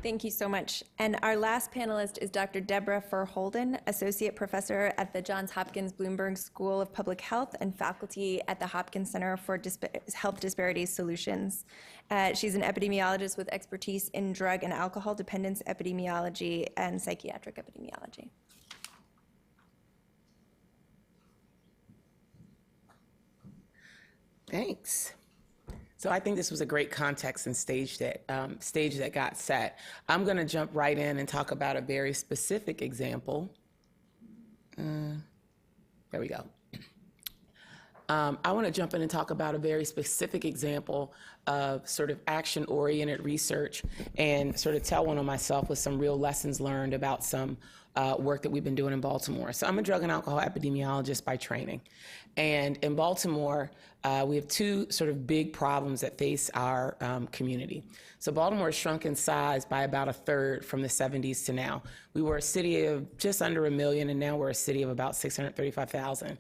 Thank you so much. And our last panelist is Dr. Deborah Furr Holden, Associate Professor at the Johns Hopkins Bloomberg School of Public Health and faculty at the Hopkins Center for Health Disparities Solutions. She's an epidemiologist with expertise in drug and alcohol dependence epidemiology and psychiatric epidemiology. Thanks. So I think this was a great context and stage that got set. I'm going to jump right in and talk about a very specific example. There we go. I want to jump in and talk about a very specific example of sort of action-oriented research and sort of tell one of myself with some real lessons learned about some work that we've been doing in Baltimore. So I'm a drug and alcohol epidemiologist by training. And in Baltimore, we have two sort of big problems that face our community. So Baltimore has shrunk in size by about 1/3 from the 70s to now. We were a city of just under 1 million, and now we're a city of about 635,000.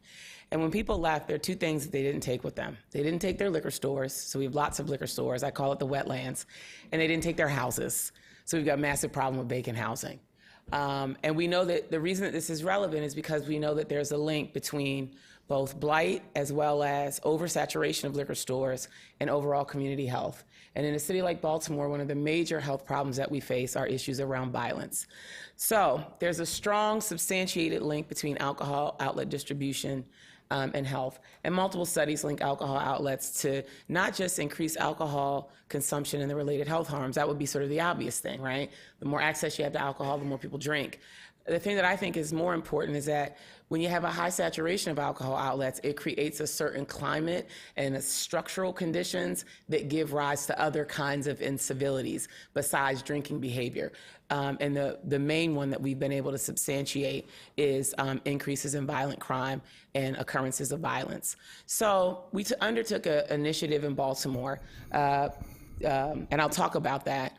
And when people left, there are two things that they didn't take with them. They didn't take their liquor stores, so we have lots of liquor stores. I call it the wetlands. And they didn't take their houses. So we've got a massive problem with vacant housing. And we know that the reason that this is relevant is because we know that there's a link between both blight as well as oversaturation of liquor stores and overall community health. And in a city like Baltimore, one of the major health problems that we face are issues around violence. So there's a strong substantiated link between alcohol outlet distribution and health. And multiple studies link alcohol outlets to not just increase alcohol consumption and the related health harms. That would be sort of the obvious thing, right? The more access you have to alcohol, the more people drink. The thing that I think is more important is that when you have a high saturation of alcohol outlets, it creates a certain climate and structural conditions that give rise to other kinds of incivilities besides drinking behavior. And the main one that we've been able to substantiate is increases in violent crime and occurrences of violence. So we undertook an initiative in Baltimore, and I'll talk about that.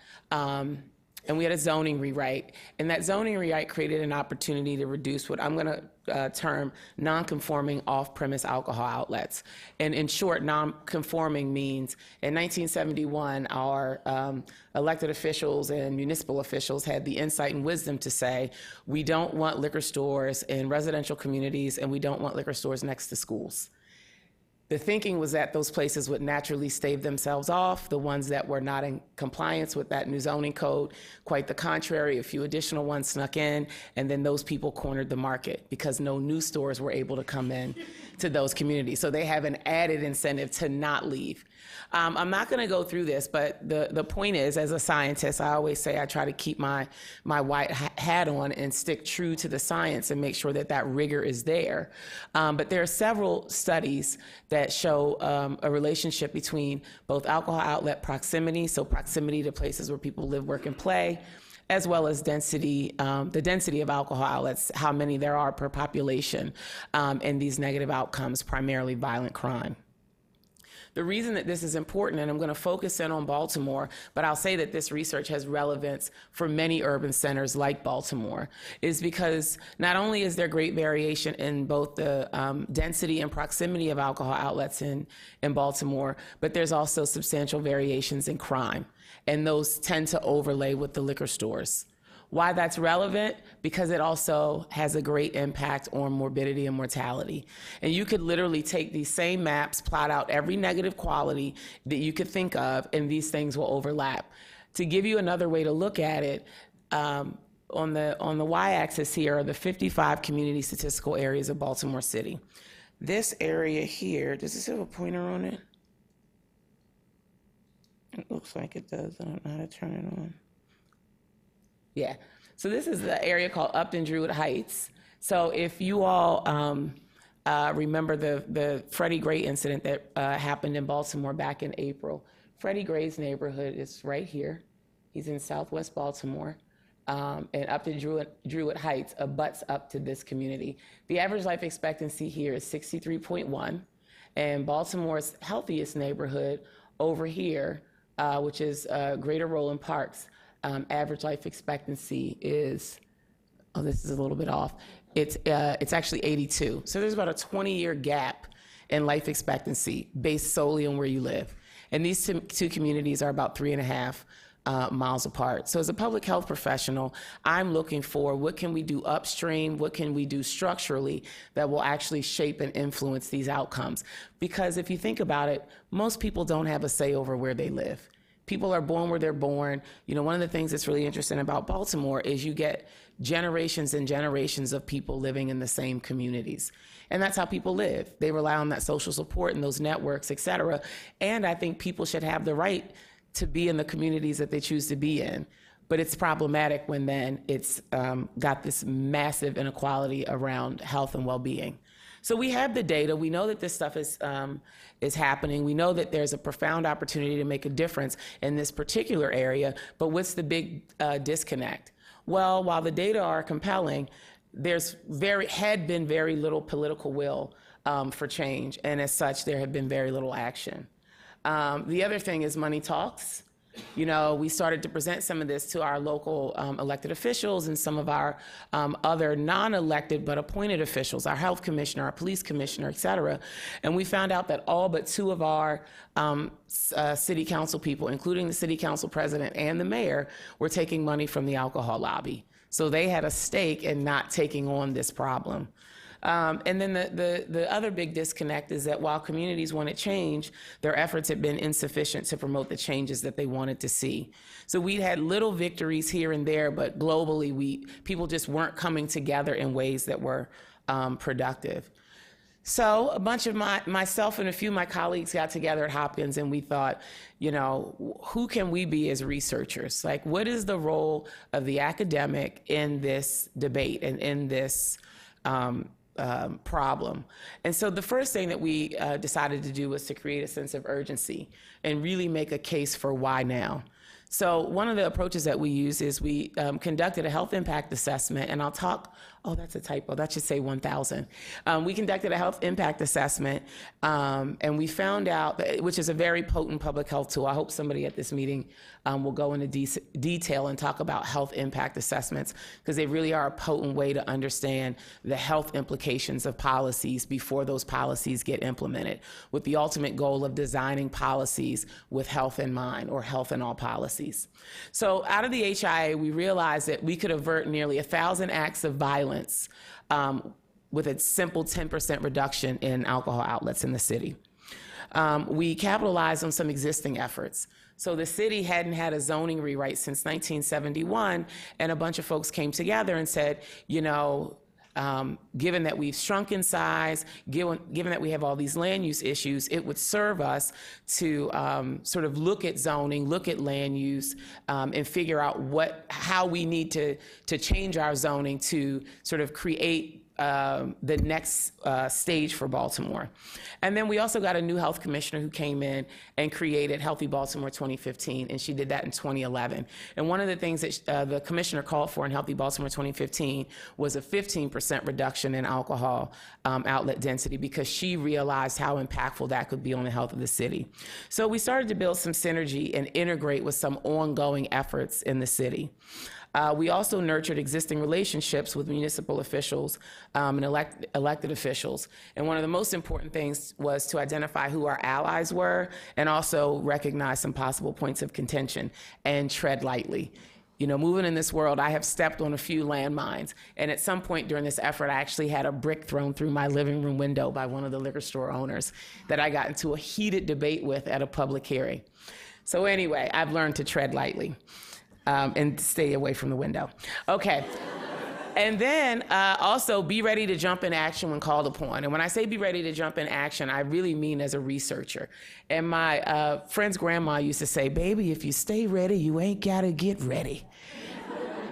And we had a zoning rewrite. And that zoning rewrite created an opportunity to reduce what I'm going to term non-conforming off-premise alcohol outlets. And in short, non-conforming means in 1971, our elected officials and municipal officials had the insight and wisdom to say, we don't want liquor stores in residential communities and we don't want liquor stores next to schools. The thinking was that those places would naturally stave themselves off, the ones that were not in compliance with that new zoning code. Quite the contrary, a few additional ones snuck in, and then those people cornered the market because no new stores were able to come in to those communities. So they have an added incentive to not leave. I'm not going to go through this, but the point is, as a scientist, I always say I try to keep my white hat on and stick true to the science and make sure that that rigor is there. But there are several studies that show a relationship between both alcohol outlet proximity, so proximity to places where people live, work, and play, as well as density, the density of alcohol outlets, how many there are per population, and these negative outcomes, primarily violent crime. The reason that this is important, and I'm going to focus in on Baltimore, but I'll say that this research has relevance for many urban centers like Baltimore, is because not only is there great variation in both the density and proximity of alcohol outlets in Baltimore, but there's also substantial variations in crime, and those tend to overlay with the liquor stores. Why that's relevant? Because it also has a great impact on morbidity and mortality. And you could literally take these same maps, plot out every negative quality that you could think of, and these things will overlap. To give you another way to look at it, on the y-axis here are the 55 community statistical areas of Baltimore City. This area here, does this have a pointer on it? It looks like it does. I don't know how to turn it on. Yeah, so this is the area called Upton Druid Heights. So if you all remember the Freddie Gray incident that happened in Baltimore back in April, Freddie Gray's neighborhood is right here. He's in Southwest Baltimore, and Upton Druid Heights abuts up to this community. The average life expectancy here is 63.1, and Baltimore's healthiest neighborhood over here, which is Greater Roland Parks, average life expectancy is, oh, this is a little bit off. It's actually 82. So there's about a 20-year gap in life expectancy based solely on where you live. And these two communities are about 3.5 miles apart. So as a public health professional, I'm looking for what can we do upstream, what can we do structurally that will actually shape and influence these outcomes. Because if you think about it, most people don't have a say over where they live. People are born where they're born. You know, one of the things that's really interesting about Baltimore is you get generations and generations of people living in the same communities. And that's how people live. They rely on that social support and those networks, et cetera. And I think people should have the right to be in the communities that they choose to be in. But it's problematic when then it's got this massive inequality around health and well-being. So we have the data. We know that this stuff is happening. We know that there's a profound opportunity to make a difference in this particular area. But what's the big disconnect? Well, while the data are compelling, had been very little political will for change, and as such, there had been very little action. The other thing is money talks. You know, we started to present some of this to our local elected officials and some of our other non-elected but appointed officials, our health commissioner, our police commissioner, et cetera. And we found out that all but two of our city council people, including the city council president and the mayor, were taking money from the alcohol lobby. So they had a stake in not taking on this problem. And then the other big disconnect is that while communities wanted change, their efforts had been insufficient to promote the changes that they wanted to see. So we had little victories here and there, but globally, people just weren't coming together in ways that were productive. So a bunch of myself and a few of my colleagues got together at Hopkins, and we thought, you know, who can we be as researchers? Like, what is the role of the academic in this debate and in this problem? And so the first thing that we decided to do was to create a sense of urgency and really make a case for why now. So one of the approaches that we use is we conducted a health impact assessment, and I'll talk, oh, that's a typo, that should say 1,000. We conducted a health impact assessment, and we found out, which is a very potent public health tool. I hope somebody at this meeting will go into detail and talk about health impact assessments, because they really are a potent way to understand the health implications of policies before those policies get implemented, with the ultimate goal of designing policies with health in mind, or health in all policies. So out of the HIA, we realized that we could avert nearly 1,000 acts of violence with a simple 10% reduction in alcohol outlets in the city. We capitalized on some existing efforts. So the city hadn't had a zoning rewrite since 1971, and a bunch of folks came together and said, you know, given that we've shrunk in size, given that we have all these land use issues, it would serve us to sort of look at zoning, look at land use, and figure out how we need to change our zoning to sort of create the next stage for Baltimore. And then we also got a new health commissioner who came in and created Healthy Baltimore 2015, and she did that in 2011. And one of the things that the commissioner called for in Healthy Baltimore 2015 was a 15% reduction in alcohol outlet density, because she realized how impactful that could be on the health of the city. So we started to build some synergy and integrate with some ongoing efforts in the city. We also nurtured existing relationships with municipal officials and elected officials. And one of the most important things was to identify who our allies were, and also recognize some possible points of contention and tread lightly. You know, moving in this world, I have stepped on a few landmines. And at some point during this effort, I actually had a brick thrown through my living room window by one of the liquor store owners that I got into a heated debate with at a public hearing. So anyway, I've learned to tread lightly. And stay away from the window. Okay. And then also be ready to jump in action when called upon. And when I say be ready to jump in action, I really mean as a researcher. And my friend's grandma used to say, baby, if you stay ready, you ain't gotta get ready.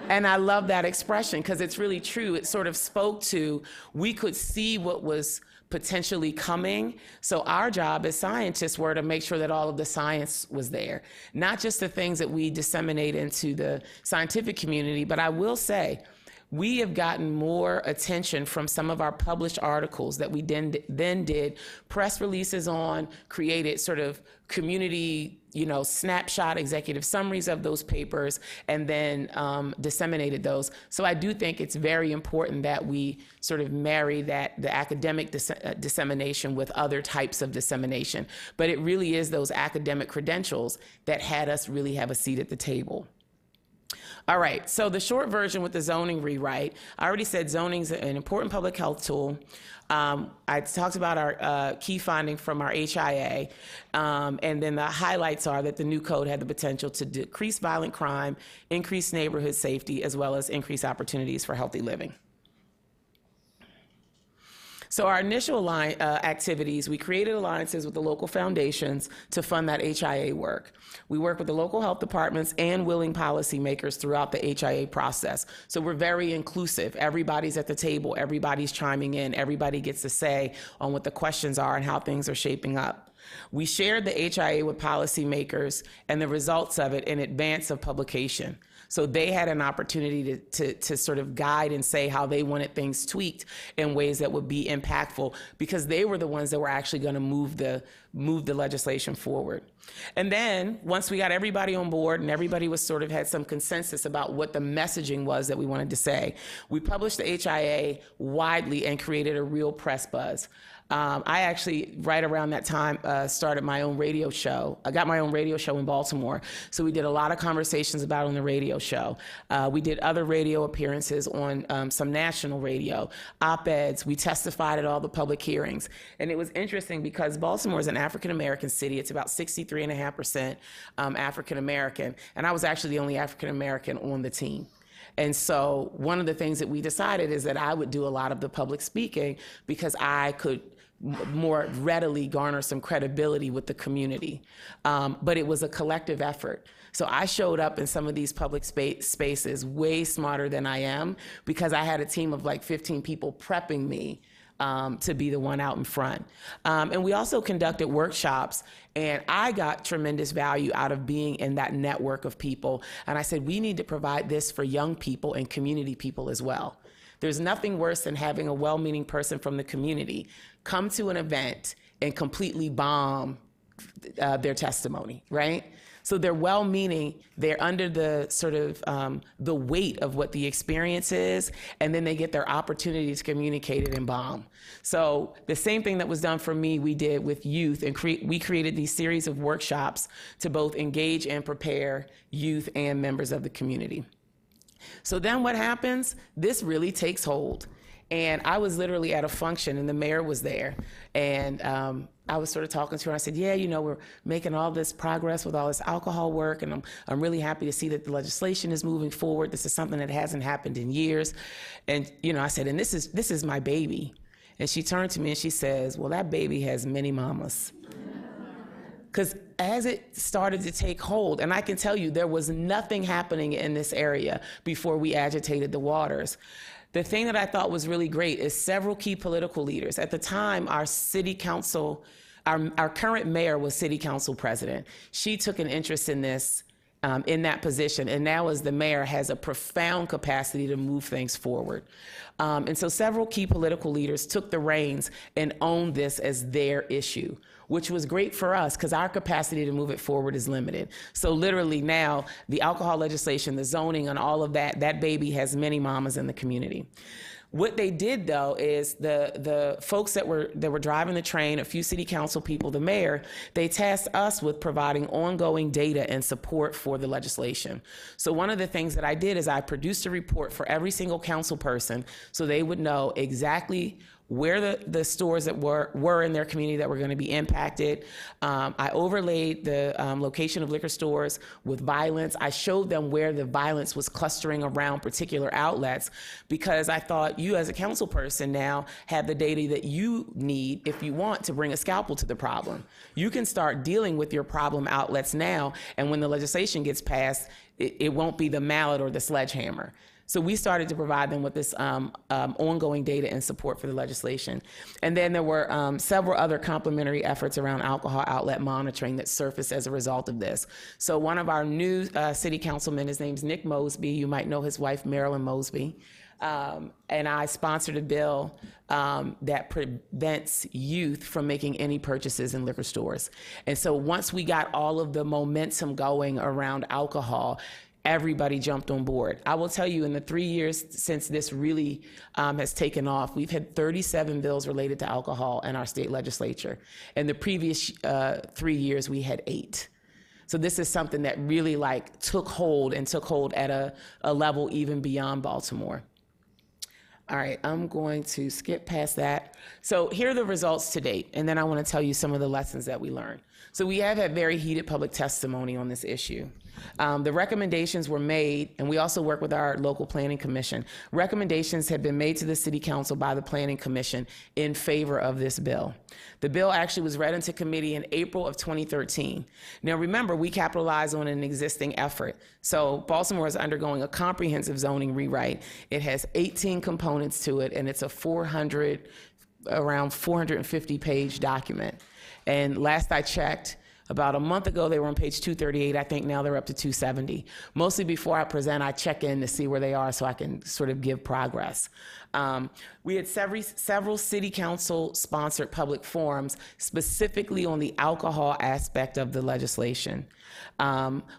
And I love that expression, because it's really true. It sort of spoke to, we could see what was potentially coming. So our job as scientists were to make sure that all of the science was there, not just the things that we disseminate into the scientific community, but I will say, we have gotten more attention from some of our published articles that we then did press releases on, created sort of community, snapshot executive summaries of those papers, and then disseminated those. So I do think it's very important that we sort of marry the academic dissemination with other types of dissemination. But it really is those academic credentials that had us really have a seat at the table. All right, so the short version with the zoning rewrite, I already said zoning's an important public health tool. I talked about our key finding from our HIA, and then the highlights are that the new code had the potential to decrease violent crime, increase neighborhood safety, as well as increase opportunities for healthy living. So our initial activities, we created alliances with the local foundations to fund that HIA work. We work with the local health departments and willing policymakers throughout the HIA process. So we're very inclusive. Everybody's at the table, everybody's chiming in, everybody gets a say on what the questions are and how things are shaping up. We shared the HIA with policymakers and the results of it in advance of publication. So they had an opportunity to sort of guide and say how they wanted things tweaked in ways that would be impactful, because they were the ones that were actually going to move the legislation forward. And then once we got everybody on board and everybody was sort of had some consensus about what the messaging was that we wanted to say, we published the HIA widely and created a real press buzz. I actually, right around that time, started my own radio show. I got my own radio show in Baltimore. So we did a lot of conversations about it on the radio show. We did other radio appearances on some national radio, op-eds. We testified at all the public hearings. And it was interesting because Baltimore is an African-American city. It's about 63.5% African-American. And I was actually the only African-American on the team. And so one of the things that we decided is that I would do a lot of the public speaking because I could more readily garner some credibility with the community. But it was a collective effort. So I showed up in some of these public spaces way smarter than I am because I had a team of like 15 people prepping me to be the one out in front. And we also conducted workshops, and I got tremendous value out of being in that network of people. And I said, we need to provide this for young people and community people as well. There's nothing worse than having a well-meaning person from the community come to an event and completely bomb their testimony, right? So they're well-meaning, they're under the sort of the weight of what the experience is, and then they get their opportunity to communicate it and bomb. So the same thing that was done for me, we did with youth, and we created these series of workshops to both engage and prepare youth and members of the community. So then what happens? This really takes hold. And I was literally at a function and the mayor was there. And I was sort of talking to her. I said, yeah, we're making all this progress with all this alcohol work. And I'm really happy to see that the legislation is moving forward. This is something that hasn't happened in years. And, I said, and this is my baby. And she turned to me and she says, well, that baby has many mamas. Because as it started to take hold, and I can tell you there was nothing happening in this area before we agitated the waters. The thing that I thought was really great is several key political leaders. At the time, our city council, our current mayor was city council president. She took an interest in this, in that position, and now as the mayor has a profound capacity to move things forward. And so several key political leaders took the reins and owned this as their issue, which was great for us because our capacity to move it forward is limited. So literally now, the alcohol legislation, the zoning, and all of that baby has many mamas in the community. What they did, though, is the folks that were driving the train, a few city council people, the mayor, they tasked us with providing ongoing data and support for the legislation. So one of the things that I did is I produced a report for every single council person so they would know exactly where the stores that were in their community that were going to be impacted. I overlaid the location of liquor stores with violence. I showed them where the violence was clustering around particular outlets because I thought you as a council person now have the data that you need if you want to bring a scalpel to the problem. You can start dealing with your problem outlets now, and when the legislation gets passed, it won't be the mallet or the sledgehammer. So we started to provide them with this ongoing data and support for the legislation. And then there were several other complementary efforts around alcohol outlet monitoring that surfaced as a result of this. So one of our new city councilmen, his name's Nick Mosby. You might know his wife, Marilyn Mosby. And I sponsored a bill that prevents youth from making any purchases in liquor stores. And so once we got all of the momentum going around alcohol, everybody jumped on board. I will tell you, in the 3 years since this really has taken off, we've had 37 bills related to alcohol in our state legislature. In the previous 3 years, we had 8. So this is something that really took hold at a level even beyond Baltimore. All right, I'm going to skip past that. So here are the results to date, and then I want to tell you some of the lessons that we learned. So we have had very heated public testimony on this issue. The recommendations were made, and we also work with our local planning commission. Recommendations have been made to the city council by the planning commission in favor of this bill. The bill actually was read into committee in April of 2013. Now remember, we capitalized on an existing effort. So Baltimore is undergoing a comprehensive zoning rewrite. It has 18 components to it, and it's around 450-page document. And last I checked, about a month ago, they were on page 238. I think now they're up to 270. Mostly before I present, I check in to see where they are so I can sort of give progress. We had several city council sponsored public forums specifically on the alcohol aspect of the legislation.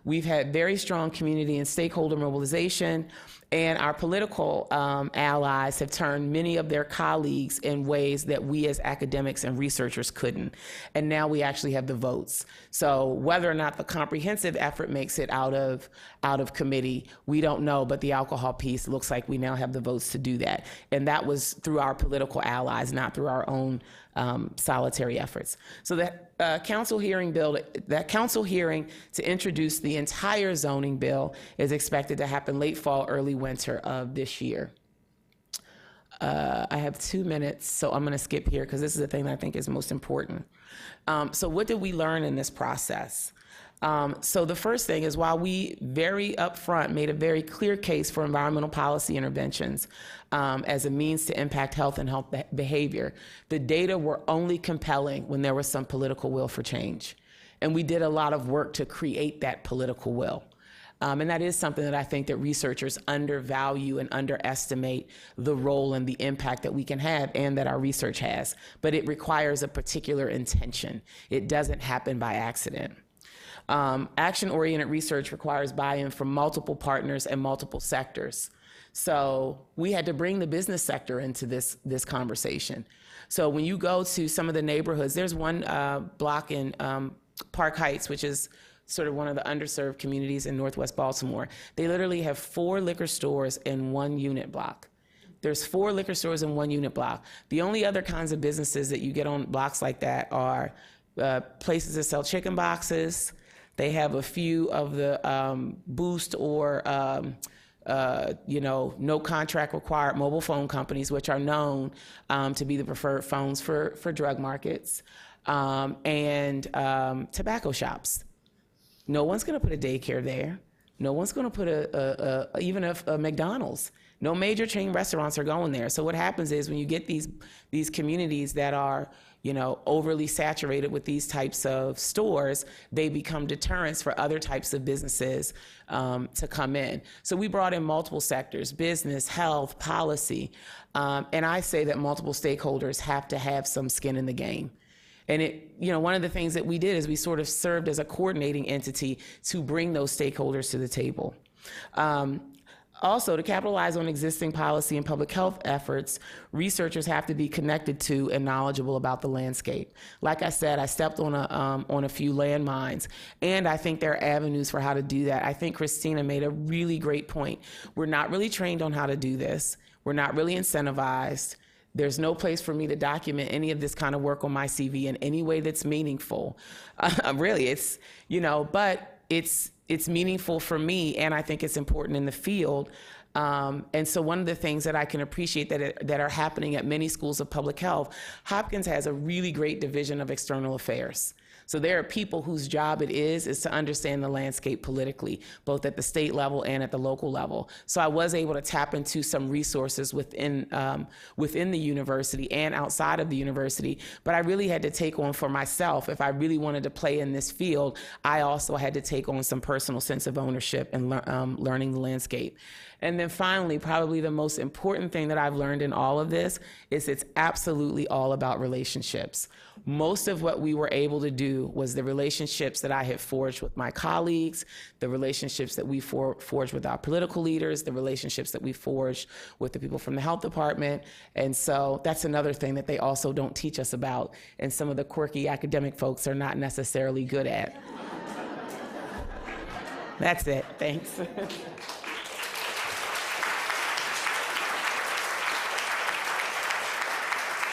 We've had very strong community and stakeholder mobilization, and our political allies have turned many of their colleagues in ways that we as academics and researchers couldn't. And now we actually have the votes. So whether or not the comprehensive effort makes it out of committee, we don't know, but the alcohol piece looks like we now have the votes to do that. And that was through our political allies, not through our own solitary efforts. So that council hearing to introduce the entire zoning bill is expected to happen late fall, early winter of this year. I have 2 minutes, so I'm going to skip here because this is the thing that I think is most important. So what did we learn in this process? So the first thing is, while we very upfront made a very clear case for environmental policy interventions as a means to impact health and health behavior, the data were only compelling when there was some political will for change. And we did a lot of work to create that political will. And that is something that I think that researchers undervalue and underestimate the role and the impact that we can have and that our research has. But it requires a particular intention. It doesn't happen by accident. Action-oriented research requires buy-in from multiple partners and multiple sectors. So we had to bring the business sector into this conversation. So when you go to some of the neighborhoods, there's one block in Park Heights, which is sort of one of the underserved communities in Northwest Baltimore. They literally have 4 liquor stores in 1 unit block. There's 4 liquor stores in 1 unit block. The only other kinds of businesses that you get on blocks like that are places that sell chicken boxes. They have a few of the Boost or no contract required mobile phone companies, which are known to be the preferred phones for drug markets, and tobacco shops. No one's going to put a daycare there. No one's going to put even a McDonald's. No major chain restaurants are going there. So what happens is, when you get these communities that are overly saturated with these types of stores, they become deterrents for other types of businesses to come in. So we brought in multiple sectors: business, health, policy. And I say that multiple stakeholders have to have some skin in the game. And one of the things that we did is we sort of served as a coordinating entity to bring those stakeholders to the table. Also, to capitalize on existing policy and public health efforts, researchers have to be connected to and knowledgeable about the landscape. Like I said, I stepped on a few landmines, and I think there are avenues for how to do that. I think Christina made a really great point. We're not really trained on how to do this. We're not really incentivized. There's no place for me to document any of this kind of work on my CV in any way that's meaningful. Really, but it's meaningful for me, and I think it's important in the field. And so one of the things that I can appreciate that are happening at many schools of public health, Hopkins has a really great division of external affairs. So there are people whose job it is to understand the landscape politically, both at the state level and at the local level. So I was able to tap into some resources within the university and outside of the university, but I really had to take on for myself, if I really wanted to play in this field, I also had to take on some personal sense of ownership and learning the landscape. And then finally, probably the most important thing that I've learned in all of this is it's absolutely all about relationships. Most of what we were able to do was the relationships that I had forged with my colleagues, the relationships that we forged with our political leaders, the relationships that we forged with the people from the health department. And so that's another thing that they also don't teach us about, and some of the quirky academic folks are not necessarily good at. That's it. Thanks.